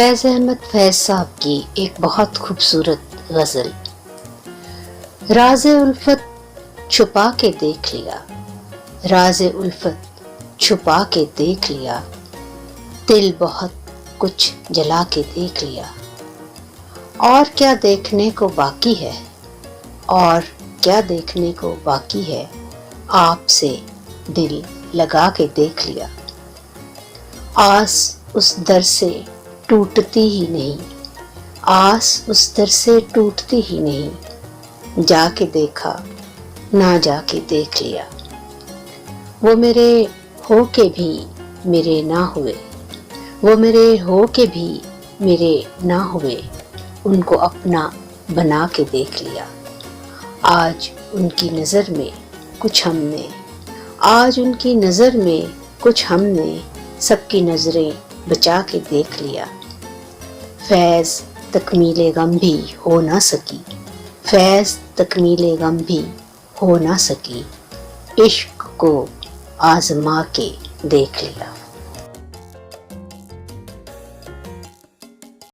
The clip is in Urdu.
فیض احمد فیض صاحب کی ایک بہت خوبصورت غزل۔ راز الفت چھپا کے دیکھ لیا، راز الفت چھپا کے دیکھ لیا، دل بہت کچھ جلا کے دیکھ لیا۔ اور کیا دیکھنے کو باقی ہے، اور کیا دیکھنے کو باقی ہے، آپ سے دل لگا کے دیکھ لیا۔ آس اس در سے ٹوٹتی ہی نہیں، آس اس در سے ٹوٹتی ہی نہیں، جا کے دیکھا نہ جا کے دیکھ لیا۔ وہ میرے ہو کے بھی میرے نہ ہوئے، وہ میرے ہو کے بھی میرے نہ ہوئے، ان کو اپنا بنا کے دیکھ لیا۔ آج ان کی نظر میں کچھ ہم نے، آج ان کی نظر میں کچھ ہم نے، سب کی نظریں بچا کے دیکھ لیا۔ فیض تکمیل غم بھی ہو نہ سکی، فیض تکمیل غم بھی ہو نہ سکی، عشق کو آزما کے دیکھ لیا۔